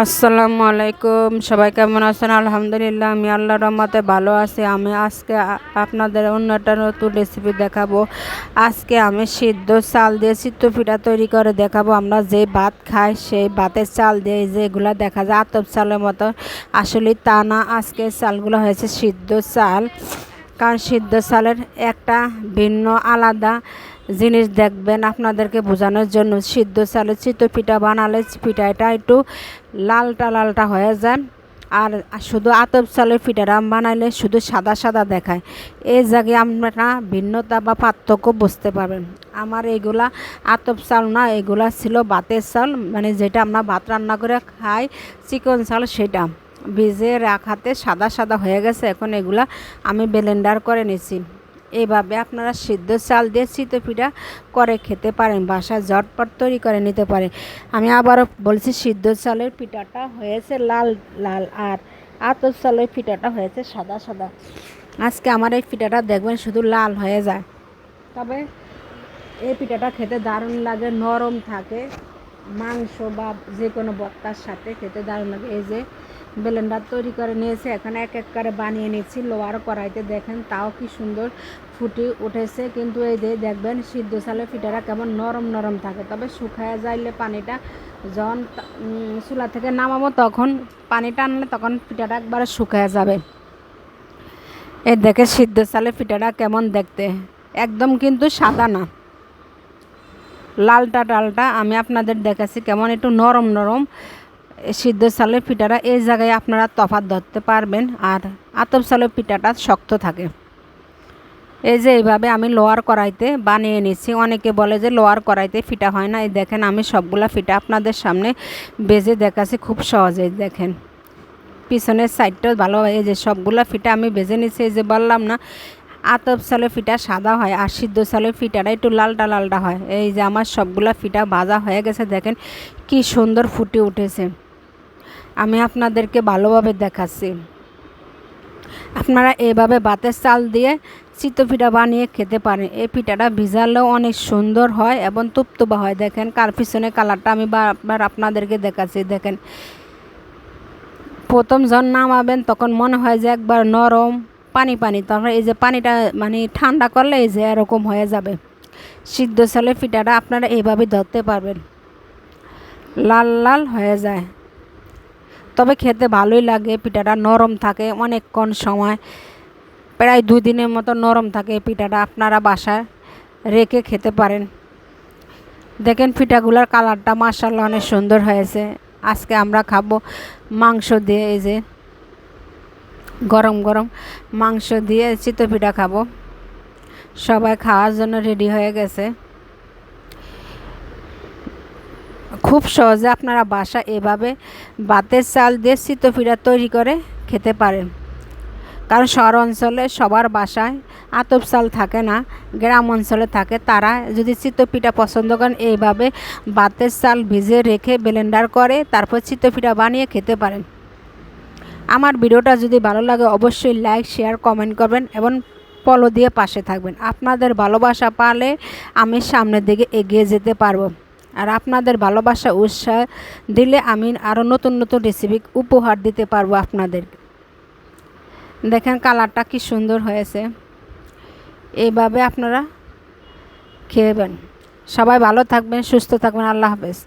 আসসালামু আলাইকুম। সবাই কেমন আছেন? আলহামদুলিল্লাহ, আমি আল্লাহর রহমতে ভালো আছি। আমি আজকে আপনাদের অন্য একটা নতুন রেসিপি দেখাবো। আজকে আমি সিদ্ধ চাল দিয়ে চিতই পিঠা তৈরি করে দেখাবো। আমরা যে ভাত খাই সেই ভাতের চাল দিয়ে যেগুলো দেখা যায় আতপ চালের মতো, আসলে তা না। আজকে চালগুলো হয়েছে সিদ্ধ চাল, কারণ সিদ্ধ চালের একটা ভিন্ন আলাদা জিনিস দেখবেন আপনাদেরকে বোঝানোর জন্য। সিদ্ধ চালের চিতই পিঠা বানালে পিঠাটা একটু লালটা লালটা হয়ে যায়, আর শুধু আতপ চালের পিঠাটা বানাইলে শুধু সাদা সাদা দেখায়। এই জায়গায় আপনারা ভিন্নতা বা পার্থক্য বুঝতে পারবেন। আমার এইগুলা আতপ চাল না, এগুলা ছিল ভাতের চাল, মানে যেটা আমরা ভাত রান্না করে খাই চিকন চাল, সেটা ভিজে রাখাতে সাদা সাদা হয়ে গেছে। এখন এগুলা আমি ব্লেন্ডার করে নিছি। এইভাবে আপনারা সিদ্ধ চাল দিয়ে চিতই পিঠা করে খেতে পারেন, বাসায় ঝটপট তৈরি করে নিতে পারেন। আমি আবারও বলছি, সিদ্ধ চালের পিঠাটা হয়েছে লাল লাল, আর আতপ চালের পিঠাটা হয়েছে সাদা সাদা। আজকে আমার এই পিঠাটা দেখবেন শুধু লাল হয়ে যায়, তবে এই পিঠাটা খেতে দারুণ লাগে, নরম থাকে, মাংস বা যে কোনো ভর্তার সাথে খেতে দারুণ লাগে। এই যে ব্লেন্ডার তৈরি করে নিয়েছে, এখানে এক এক করে বানিয়ে নিচ্ছি লোহার কড়াইতে। দেখেন তাও কি সুন্দর ফুটে উঠেছে। কিন্তু এই যে দেখবেন সিদ্ধ চালের পিঠাটা কেমন নরম নরম থাকে, তবে শুকায় যাইলে পানিটা যখন চুলা থেকে নামাবো তখন পানিটা আনলে তখন পিঠাটা একবারে শুকায় যাবে। এই দেখে সিদ্ধ চালের পিঠাটা কেমন দেখতে, একদম কিন্তু সাদা না, লালটা ডালটা আমি আপনাদের দেখাচ্ছি কেমন একটু নরম নরম সিদ্ধ চালের পিঠাটা। এই জায়গায় আপনারা তফাৎ ধরতে পারবেন, আর আতপ চালের পিঠাটা শক্ত থাকে। এই যে এইভাবে আমি লোহার কড়াইতে বানিয়ে নিচ্ছি। অনেকে বলে যে লোহার কড়াইতে পিঠা হয় না। এই দেখেন আমি সবগুলা পিঠা আপনাদের সামনে ভেজে দেখাচ্ছি খুব সহজেই। দেখেন পিছনের সাইডটাও ভালো হয়। এই যে সবগুলা পিঠা আমি ভেজে নিচ্ছি। এই যে বললাম না, আতপ চালের পিঠা সাদা হয়, আর সিদ্ধ চালের পিঠাটা একটু লালটা লালটা হয়। এই যে আমার সবগুলা পিঠা ভাজা হয়ে গেছে, দেখেন কি সুন্দর ফুটে উঠেছে। আমি আপনাদেরকে ভালোভাবে দেখাচ্ছি। আপনারা এইভাবে ভাতের চাল দিয়ে চিতই পিঠা বানিয়ে খেতে পারেন। এই পিঠাটা ভিজালেও অনেক সুন্দর হয় এবং তুপতুপা হয়। দেখেন কার পিছনে কালারটা আমি বারবার আপনাদেরকে দেখাচ্ছি। দেখেন প্রথম যখন নামাবেন তখন মনে হয় যে একবার নরম পানি পানি, তারপরে এই যে পানিটা মানে ঠান্ডা করলে এই যে এরকম হয়ে যাবে। সিদ্ধ চালের পিঠাটা আপনারা এইভাবে ধরতে পারবেন, লাল লাল হয়ে যায়, তবে খেতে ভালোই লাগে। পিঠাটা নরম থাকে অনেকক্ষণ সময়, প্রায় 2 দিনের মতো নরম থাকে। পিঠাটা আপনারা বাসায় রেখে খেতে পারেন। দেখেন পিঠাগুলোর কালারটা মাশাআল্লাহ অনেক সুন্দর হয়েছে। আজকে আমরা খাবো মাংস দিয়ে। এই যে গরম গরম মাংস দিয়ে চিতই পিঠা খাবো। সবাই খাওয়ার জন্য রেডি হয়ে গেছে। খুব সহজে আপনারা বাসা এভাবে ভাতের চাল দিয়ে চিতই পিঠা তৈরি করে খেতে পারেন, কারণ শহর অঞ্চলে সবার বাসায় আতপ চাল থাকে না, গ্রাম অঞ্চলে থাকে। তারা যদি চিতই পিঠা পছন্দ করেন, এইভাবে ভাতের চাল ভিজে রেখে ব্লেন্ডার করে তারপর চিতই পিঠা বানিয়ে খেতে পারেন। আমার ভিডিওটা যদি ভালো লাগে অবশ্যই লাইক শেয়ার কমেন্ট করবেন এবং ফলো দিয়ে পাশে থাকবেন। আপনাদের ভালোবাসা পালে আমি সামনের দিকে এগিয়ে যেতে পারবো, আর আপনাদের ভালোবাসা উৎসাহ দিলে আমি আরও নতুন নতুন রেসিপি উপহার দিতে পারবো আপনাদেরকে। দেখেন কালারটা কি সুন্দর হয়েছে। এইভাবে আপনারা খেয়েবেন। সবাই ভালো থাকবেন, সুস্থ থাকবেন। আল্লাহ হাফেজ।